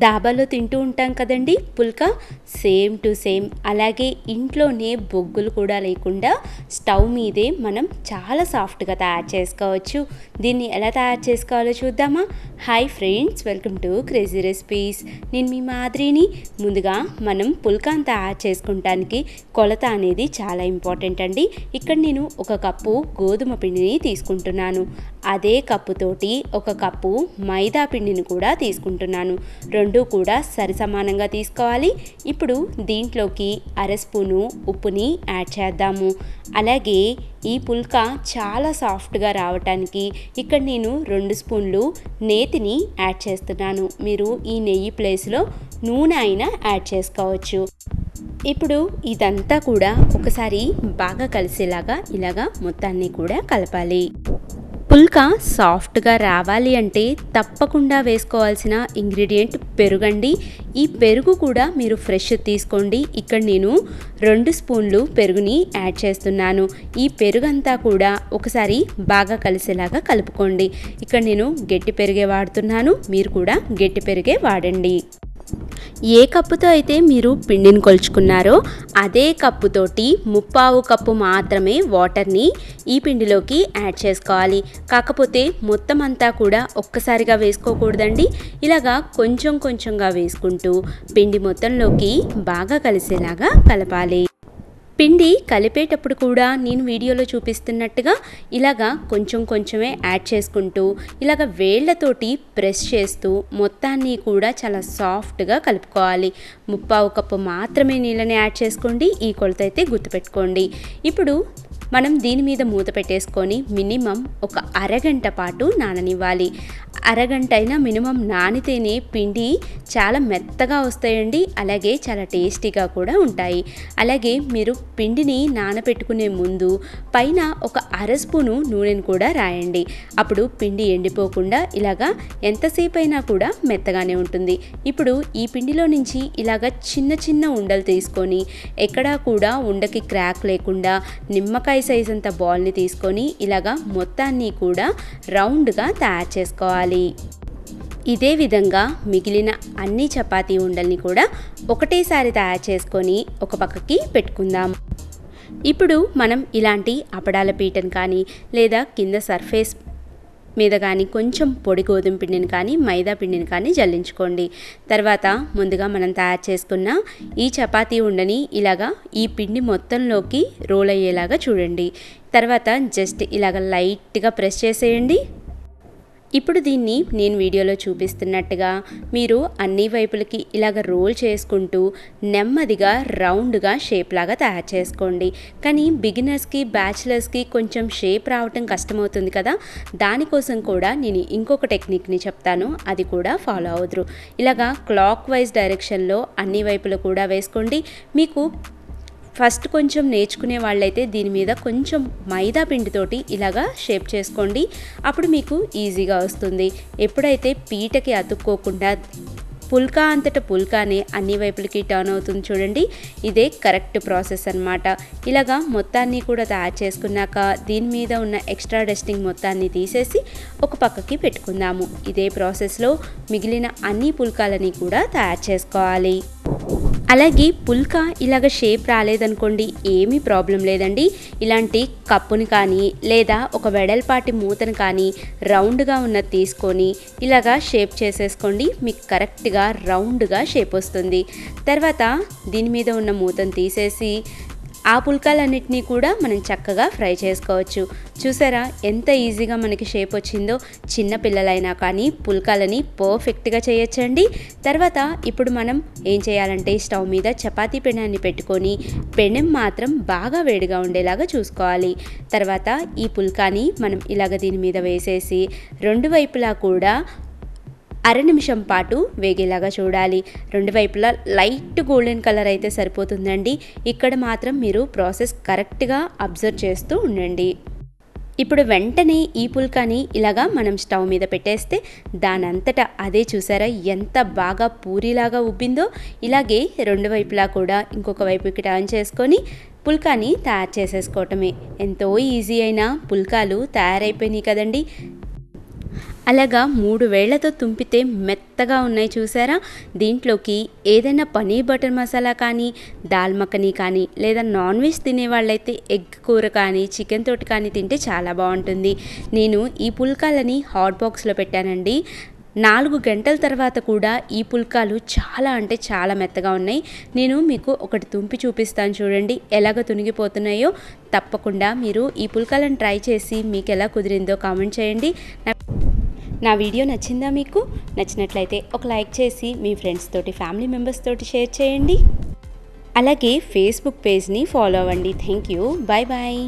డాబాలో తింటూ ఉంటాం కదండి పుల్కా, సేమ్ టు సేమ్ అలాగే ఇంట్లోనే బొగ్గులు కూడా లేకుండా స్టవ్ మీదే మనం చాలా సాఫ్ట్గా తయారు చేసుకోవచ్చు. దీన్ని ఎలా తయారు చేసుకోవాలో చూద్దామా? Hi friends, welcome to crazy recipes. నేను మీ మాదిరిని. ముందుగా మనం పుల్కాను తయారు చేసుకుంటానికి కొలత అనేది చాలా ఇంపార్టెంట్ అండి. ఇక్కడ నేను 1 కప్పు గోధుమ పిండిని తీసుకుంటున్నాను. అదే కప్పుతోటి 1 కప్పు మైదా పిండిని కూడా తీసుకుంటున్నాను. రెండు కూడా సరిసమానంగా తీసుకోవాలి. ఇప్పుడు దీంట్లోకి 1/2 స్పూను ఉప్పుని యాడ్ చేద్దాము. అలాగే ఈ పుల్కా చాలా సాఫ్ట్గా రావటానికి ఇక్కడ నేను 2 స్పూన్లు నేతిని యాడ్ చేస్తున్నాను. మీరు ఈ నెయ్యి ప్లేస్లో నూనె అయినా యాడ్ చేసుకోవచ్చు. ఇప్పుడు ఇదంతా కూడా ఒకసారి బాగా కలిసేలాగా ఇలాగా మొత్తాన్ని కూడా కలపాలి. పుల్కా సాఫ్ట్గా రావాలి అంటే తప్పకుండా వేసుకోవాల్సిన ఇంగ్రీడియంట్ పెరుగండి. ఈ పెరుగు కూడా మీరు ఫ్రెష్ తీసుకోండి. ఇక్కడ నేను 2 స్పూన్లు పెరుగుని యాడ్ చేస్తున్నాను. ఈ పెరుగంతా కూడా ఒకసారి బాగా కలిసేలాగా కలుపుకోండి. ఇక్కడ నేను గట్టి పెరుగే వాడుతున్నాను, మీరు కూడా గట్టి పెరుగే వాడండి. ఏ కప్పుతో అయితే మీరు పిండిని కొలుచుకున్నారో అదే కప్పుతోటి 1/4 కప్పు మాత్రమే వాటర్ని ఈ పిండిలోకి యాడ్ చేసుకోవాలి. కాకపోతే మొత్తం అంతా కూడా ఒక్కసారిగా వేసుకోకూడదండి. ఇలాగా కొంచెం కొంచెంగా వేసుకుంటూ పిండి మొత్తంలోకి బాగా కలిసేలాగా కలపాలి. పిండి కలిపేటప్పుడు కూడా నేను వీడియోలో చూపిస్తున్నట్టుగా ఇలాగా కొంచెం కొంచెమే యాడ్ చేసుకుంటూ ఇలాగ వేళ్లతోటి ప్రెస్ చేస్తూ మొత్తాన్ని కూడా చాలా సాఫ్ట్గా కలుపుకోవాలి. 1/4 కప్పు మాత్రమే నీళ్ళని యాడ్ చేసుకోండి. ఈ కొలత అయితే గుర్తుపెట్టుకోండి. ఇప్పుడు మనం దీని మీద మూత పెట్టేసుకొని మినిమం ఒక అరగంట పాటు నాననివ్వాలి. అరగంట అయినా మినిమం నానితేనే పిండి చాలా మెత్తగా వస్తాయండి. అలాగే చాలా టేస్టీగా కూడా ఉంటాయి. అలాగే మీరు పిండిని నానబెట్టుకునే ముందు పైన ఒక 1/2 స్పూను నూనెను కూడా రాయండి. అప్పుడు పిండి ఎండిపోకుండా ఇలాగా ఎంతసేపు అయినా కూడా మెత్తగానే ఉంటుంది. ఇప్పుడు ఈ పిండిలో నుంచి ఇలాగ చిన్న చిన్న ఉండలు తీసుకొని ఎక్కడా కూడా ఉండకి క్రాక్ లేకుండా నిమ్మకాయ సైజ్ అంత బాల్ని తీసుకొని ఇలాగా మొత్తాన్ని కూడా రౌండ్గా తయారు చేసుకోవాలి. ఇదే విధంగా మిగిలిన అన్ని చపాతీ ఉండల్ని కూడా ఒకటేసారి తయారు చేసుకొని ఒక పక్కకి పెట్టుకుందాం. ఇప్పుడు మనం ఇలాంటి అప్పడాల పీటను కానీ లేదా కింద సర్ఫేస్ మీద కానీ కొంచెం పొడి గోధుమ పిండిని కానీ మైదా పిండిని కానీ జల్లించుకోండి. తర్వాత ముందుగా మనం తయారు చేసుకున్న ఈ చపాతీ ఉండని ఇలాగా ఈ పిండి మొత్తంలోకి రోల్ అయ్యేలాగా చూడండి. తర్వాత జస్ట్ ఇలాగ లైట్గా ప్రెస్ చేసేయండి. ఇప్పుడు దీన్ని నేను వీడియోలో చూపిస్తున్నట్టుగా మీరు అన్ని వైపులకి ఇలాగ రోల్ చేసుకుంటూ నెమ్మదిగా రౌండ్గా షేప్ లాగా తయారు చేసుకోండి. కానీ బిగినర్స్కి బ్యాచిలర్స్కి కొంచెం షేప్ రావటం కష్టమవుతుంది కదా, దానికోసం కూడా నేను ఇంకొక టెక్నిక్ని చెప్తాను, అది కూడా ఫాలో అవుదురు. ఇలాగా క్లాక్ వైజ్ డైరెక్షన్లో అన్ని వైపులు కూడా వేసుకోండి. మీకు ఫస్ట్ కొంచెం నేర్చుకునే వాళ్ళైతే దీని మీద కొంచెం మైదా పిండితోటి ఇలాగా షేప్ చేసుకోండి. అప్పుడు మీకు ఈజీగా వస్తుంది. ఎప్పుడైతే పీటకి అతుక్కోకుండా పుల్కా అంతటా పుల్కానే అన్ని వైపులకి టర్న్ అవుతుంది చూడండి, ఇదే కరెక్ట్ ప్రాసెస్ అన్నమాట. ఇలాగా మొత్తాన్ని కూడా తయారు చేసుకున్నాక దీని మీద ఉన్న ఎక్స్ట్రా డస్టింగ్ మొత్తాన్ని తీసేసి ఒక పక్కకి పెట్టుకుందాము. ఇదే ప్రాసెస్లో మిగిలిన అన్ని పుల్కాలని కూడా తయారు చేసుకోవాలి. అలాగే పుల్కా ఇలాగ షేప్ రాలేదనుకోండి, ఏమీ ప్రాబ్లం లేదండి. ఇలాంటి కప్పుని కానీ లేదా ఒక వెడల్పాటి మూతను కానీ రౌండ్గా ఉన్నది తీసుకొని ఇలాగా షేప్ చేసేసుకోండి. మీకు కరెక్ట్గా రౌండ్గా షేప్ వస్తుంది. తర్వాత దీని మీద ఉన్న మూతను తీసేసి ఆ పుల్కాలన్నిటినీ కూడా మనం చక్కగా ఫ్రై చేసుకోవచ్చు. చూసారా ఎంత ఈజీగా మనకి షేప్ వచ్చిందో. చిన్న పిల్లలైనా కానీ పుల్కాలని పర్ఫెక్ట్గా చేయొచ్చండి. తర్వాత ఇప్పుడు మనం ఏం చేయాలంటే స్టవ్ మీద చపాతీ పెనాన్ని పెట్టుకొని పెనం మాత్రం బాగా వేడిగా ఉండేలాగా చూసుకోవాలి. తర్వాత ఈ పుల్కాని మనం ఇలాగ దీని మీద వేసేసి 2 వైపులా కూడా 1/2 నిమిషం పాటు వేగేలాగా చూడాలి. 2 వైపులా లైట్ గోల్డెన్ కలర్ అయితే సరిపోతుందండి. ఇక్కడ మాత్రం మీరు ప్రాసెస్ కరెక్ట్గా అబ్జర్వ్ చేస్తూ ఉండండి. ఇప్పుడు వెంటనే ఈ పుల్కాని ఇలాగా మనం స్టవ్ మీద పెట్టేస్తే దానంతటా అదే చూసారా ఎంత బాగా పూరిలాగా ఉబ్బిందో. ఇలాగే 2 వైపులా కూడా ఇంకొక వైపుకి టర్న్ చేసుకొని పుల్కాని తయారు చేసేసుకోవటమే. ఎంతో ఈజీ అయిన పుల్కాలు తయారైపోయినాయి కదండి. అలాగా 3 వేళ్లతో తుంపితే మెత్తగా ఉన్నాయి చూసారా? దీంట్లోకి ఏదైనా పనీర్ బటర్ మసాలా కానీ, దాల్ మఖనీ కానీ, లేదా నాన్ వెజ్ తినేవాళ్ళైతే ఎగ్ కూర కానీ, చికెన్ తోటి కానీ తింటే చాలా బాగుంటుంది. నేను ఈ పుల్కాలని హాట్ బాక్స్లో పెట్టానండి. 4 గంటల తర్వాత కూడా ఈ పుల్కాలు చాలా అంటే చాలా మెత్తగా ఉన్నాయి. నేను మీకు ఒకటి తుంపి చూపిస్తాను చూడండి, ఎలాగ తునిగిపోతున్నాయో. తప్పకుండా మీరు ఈ పుల్కాలను ట్రై చేసి మీకు ఎలా కుదిరిందో కామెంట్ చేయండి. నా వీడియో నచ్చిందా మీకు? నచ్చినట్లయితే ఒక లైక్ చేసి మీ ఫ్రెండ్స్ తోటి, ఫ్యామిలీ మెంబర్స్ తోటి షేర్ చేయండి. అలాగే ఫేస్బుక్ పేజ్ని ఫాలో అవ్వండి. Thank you. Bye bye.